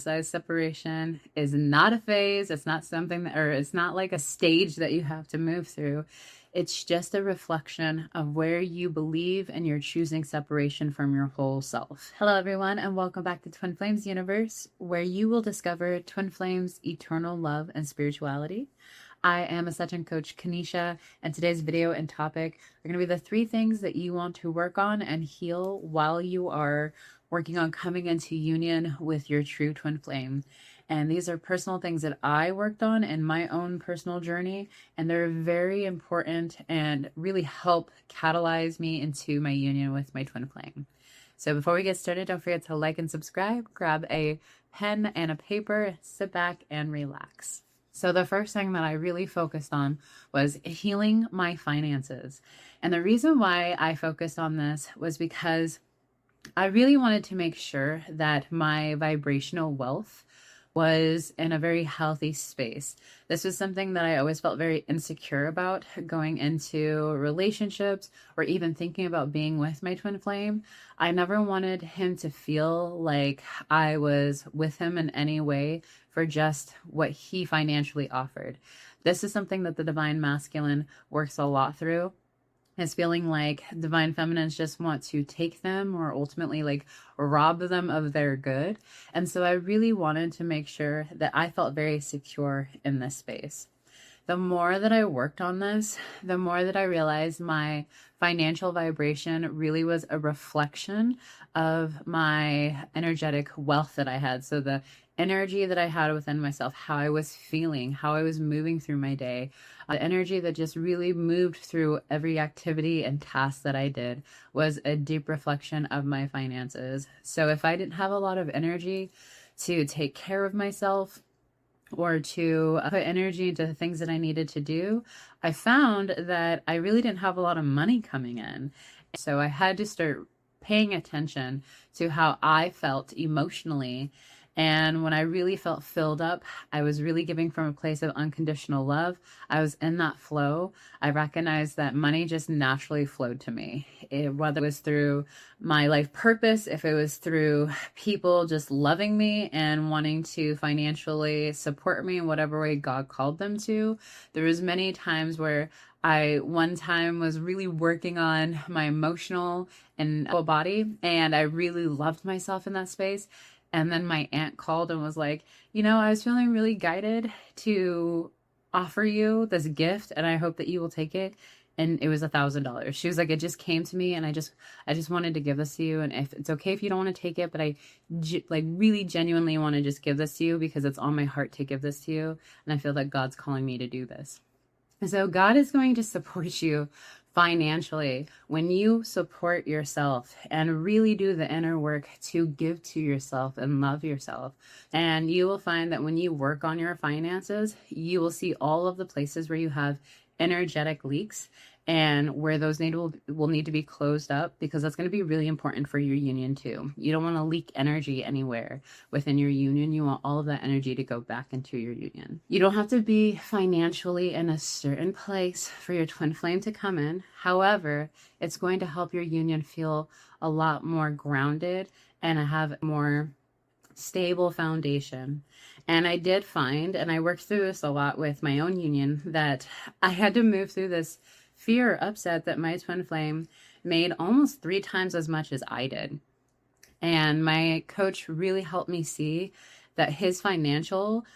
emphasize separation is not a phase. It's not something that, or it's not like a stage that you have to move through. It's just a reflection of where you believe and you're choosing separation from your whole self. Hello, everyone, and welcome back to Twin Flames Universe, where you will discover Twin Flames' eternal love and spirituality. I am Ascension Coach Kanisha, and today's video and topic are going to be the 3 things that you want to work on and heal while you are working on coming into union with your true twin flame. And these are personal things that I worked on in my own personal journey, and they're very important and really help catalyze me into my union with my twin flame. So before we get started, don't forget to like and subscribe, grab a pen and a paper, sit back and relax. So the first thing that I really focused on was healing my finances. And the reason why I focused on this was because I really wanted to make sure that my vibrational wealth was in a very healthy space. This was something that I always felt very insecure about going into relationships or even thinking about being with my twin flame. I never wanted him to feel like I was with him in any way for just what he financially offered. This is something that the Divine Masculine works a lot through. Is feeling like divine feminines just want to take them or ultimately like rob them of their good. And so I really wanted to make sure that I felt very secure in this space. The more that I worked on this, the more that I realized my financial vibration really was a reflection of my energetic wealth that I had. So the energy that I had within myself, how I was feeling, how I was moving through my day, the energy that just really moved through every activity and task that I did was a deep reflection of my finances. So if I didn't have a lot of energy to take care of myself, or to put energy into the things that I needed to do, I found that I really didn't have a lot of money coming in. So I had to start paying attention to how I felt emotionally. And when I really felt filled up, I was really giving from a place of unconditional love. I was in that flow. I recognized that money just naturally flowed to me, whether it was through my life purpose, if it was through people just loving me and wanting to financially support me in whatever way God called them to. There was many times where I one time was really working on my emotional and body, and I really loved myself in that space. And then my aunt called and was like, I was feeling really guided to offer you this gift, and I hope that you will take it. And it was $1,000. She was like, it just came to me, and I just wanted to give this to you. And if it's okay if you don't want to take it, but I really genuinely want to just give this to you because it's on my heart to give this to you. And I feel that God's calling me to do this. And so God is going to support you financially when you support yourself and really do the inner work to give to yourself and love yourself. And you will find that when you work on your finances, you will see all of the places where you have energetic leaks and where those will need to be closed up, because that's going to be really important for your union too. You don't want to leak energy anywhere within your union. You want all of that energy to go back into your union. You don't have to be financially in a certain place for your twin flame to come in. However, it's going to help your union feel a lot more grounded and have a more stable foundation. And I did find, and I worked through this a lot with my own union, that I had to move through this fear or upset that my twin flame made almost 3 times as much as I did. And my coach really helped me see that his financial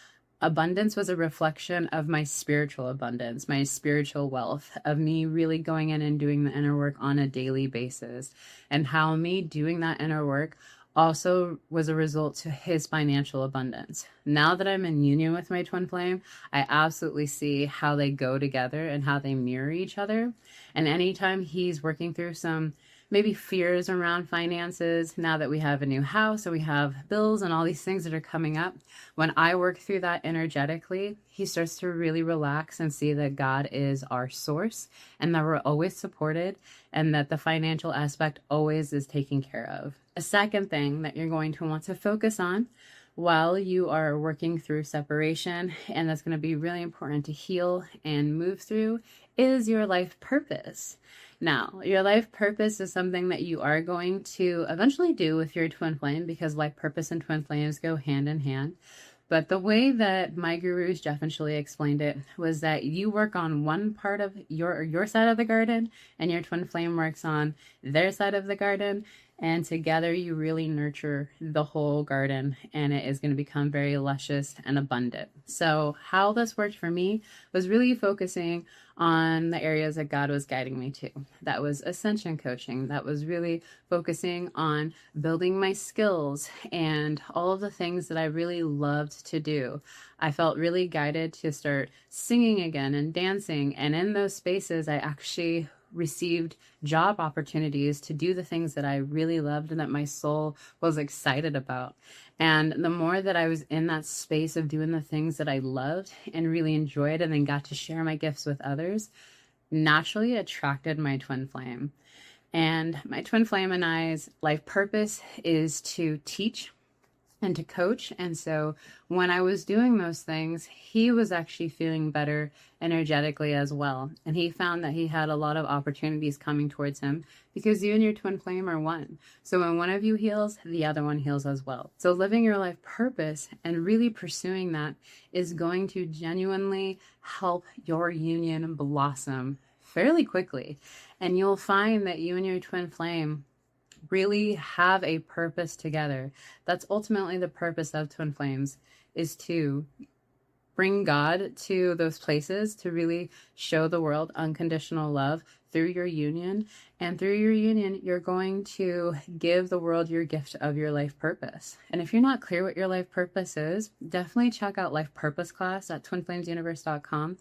abundance was a reflection of my spiritual abundance, my spiritual wealth, of me really going in and doing the inner work on a daily basis, and how me doing that inner work also was a result to his financial abundance. Now that I'm in union with my twin flame, I absolutely see how they go together and how they mirror each other. And anytime he's working through some maybe fears around finances, now that we have a new house and we have bills and all these things that are coming up, when I work through that energetically, he starts to really relax and see that God is our source and that we're always supported and that the financial aspect always is taken care of. A second thing that you're going to want to focus on while you are working through separation, and that's going to be really important to heal and move through, is your life purpose. Now, your life purpose is something that you are going to eventually do with your twin flame, because life purpose and twin flames go hand in hand. But the way that my gurus, Jeff and Shirley, explained it was that you work on one part of your side of the garden, and your twin flame works on their side of the garden, and together you really nurture the whole garden, and it is going to become very luscious and abundant. So how this worked for me was really focusing on the areas that God was guiding me to. That was ascension coaching. That was really focusing on building my skills and all of the things that I really loved to do. I felt really guided to start singing again and dancing. And in those spaces, I actually received job opportunities to do the things that I really loved and that my soul was excited about. And the more that I was in that space of doing the things that I loved and really enjoyed and then got to share my gifts with others, naturally attracted my twin flame. And my twin flame and I's life purpose is to teach and to coach. And so when I was doing those things, he was actually feeling better energetically as well. And he found that he had a lot of opportunities coming towards him, because you and your twin flame are one. So when one of you heals, the other one heals as well. So living your life purpose and really pursuing that is going to genuinely help your union blossom fairly quickly. And you'll find that you and your twin flame really have a purpose together. That's ultimately the purpose of twin flames, is to bring God to those places, to really show the world unconditional love through your union. And through your union, you're going to give the world your gift of your life purpose. And if you're not clear what your life purpose is, definitely check out Life Purpose class at twinflamesuniverse.com.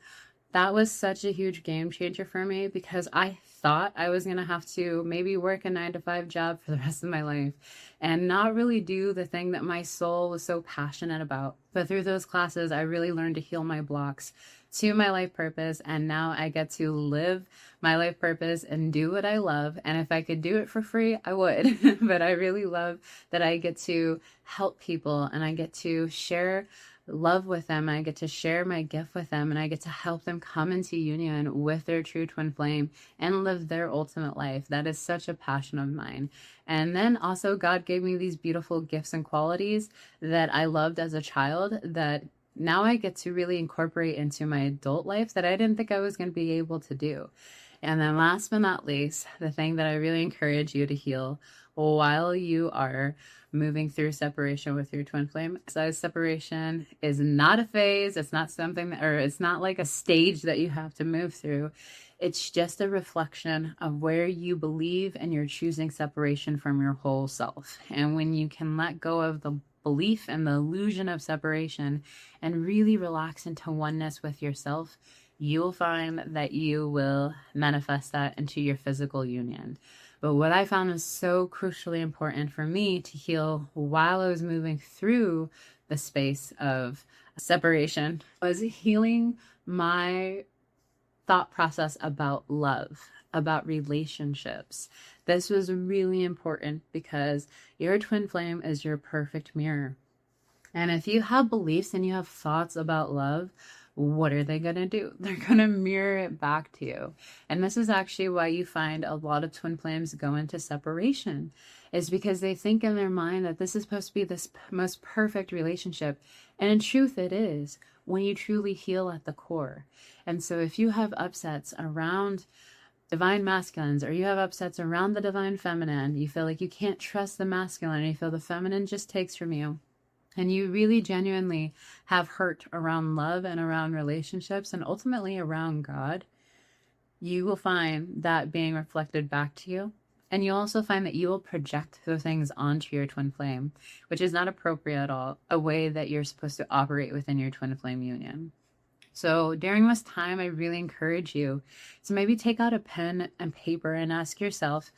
That was such a huge game changer for me, because I thought I was going to have to maybe work a 9-to-5 job for the rest of my life and not really do the thing that my soul was so passionate about. But through those classes, I really learned to heal my blocks to my life purpose. And now I get to live my life purpose and do what I love. And if I could do it for free, I would. But I really love that I get to help people and I get to share love with them. I get to share my gift with them, and I get to help them come into union with their true twin flame and live their ultimate life. That is such a passion of mine. And then also God gave me these beautiful gifts and qualities that I loved as a child that now I get to really incorporate into my adult life that I didn't think I was going to be able to do. And then last but not least, the thing that I really encourage you to heal while you are moving through separation with your twin flame. So separation is not a phase. It's not something that, or it's not like a stage that you have to move through. It's just a reflection of where you believe, and you're choosing separation from your whole self. And when you can let go of the belief and the illusion of separation and really relax into oneness with yourself, you will find that you will manifest that into your physical union. But what I found was so crucially important for me to heal while I was moving through the space of separation was healing my thought process about love, about relationships. This was really important because your twin flame is your perfect mirror. And if you have beliefs and you have thoughts about love, what are they going to do? They're going to mirror it back to you. And this is actually why you find a lot of twin flames go into separation, is because they think in their mind that this is supposed to be this most perfect relationship. And in truth, it is, when you truly heal at the core. And so if you have upsets around divine masculines, or you have upsets around the divine feminine, you feel like you can't trust the masculine, you feel the feminine just takes from you, and you really genuinely have hurt around love and around relationships and ultimately around God, you will find that being reflected back to you. And you'll also find that you will project those things onto your twin flame, which is not appropriate at all, a way that you're supposed to operate within your twin flame union. So during this time, I really encourage you to maybe take out a pen and paper and ask yourself,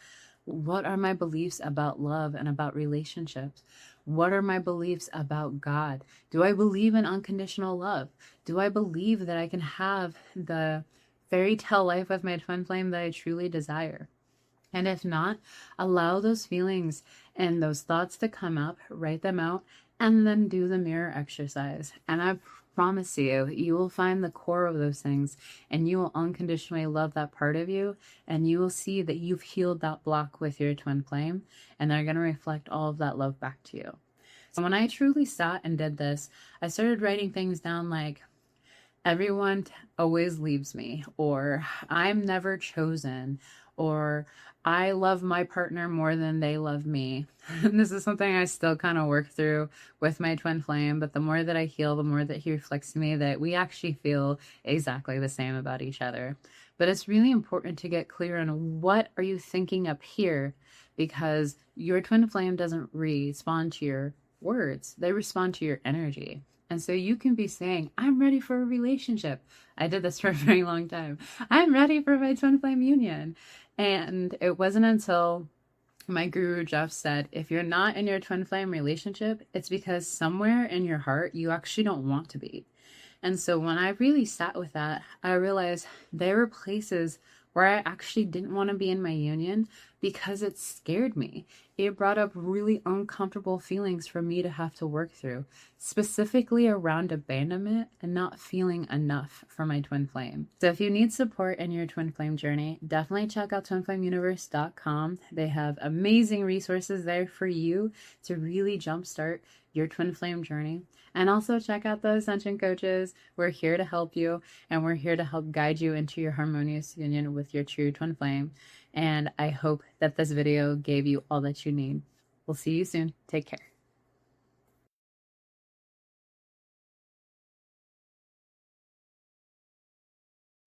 what are my beliefs about love and about relationships? What are my beliefs about God? Do I believe in unconditional love? Do I believe that I can have the fairy tale life with my twin flame that I truly desire? And if not, allow those feelings and those thoughts to come up, write them out, And then do the mirror exercise. And I promise you, you will find the core of those things and you will unconditionally love that part of you. And you will see that you've healed that block with your twin flame. And they're going to reflect all of that love back to you. So when I truly sat and did this, I started writing things down like, everyone always leaves me, or I'm never chosen, or I love my partner more than they love me. And this is something I still kind of work through with my twin flame, but the more that I heal, the more that he reflects to me that we actually feel exactly the same about each other. But it's really important to get clear on what are you thinking up here, because your twin flame doesn't respond to your words, they respond to your energy. And so you can be saying, I'm ready for a relationship. I did this for a very long time. I'm ready for my twin flame union. And it wasn't until my guru Jeff said, if you're not in your twin flame relationship, it's because somewhere in your heart, you actually don't want to be. And so when I really sat with that, I realized there were places where I actually didn't want to be in my union because it scared me. It brought up really uncomfortable feelings for me to have to work through, specifically around abandonment and not feeling enough for my twin flame. So if you need support in your twin flame journey, definitely check out twinflameuniverse.com. They have amazing resources there for you to really jumpstart your twin flame journey. And also check out the Ascension Coaches. We're here to help you, and we're here to help guide you into your harmonious union with your true twin flame. And I hope that this video gave you all that you need. We'll see you soon. Take care.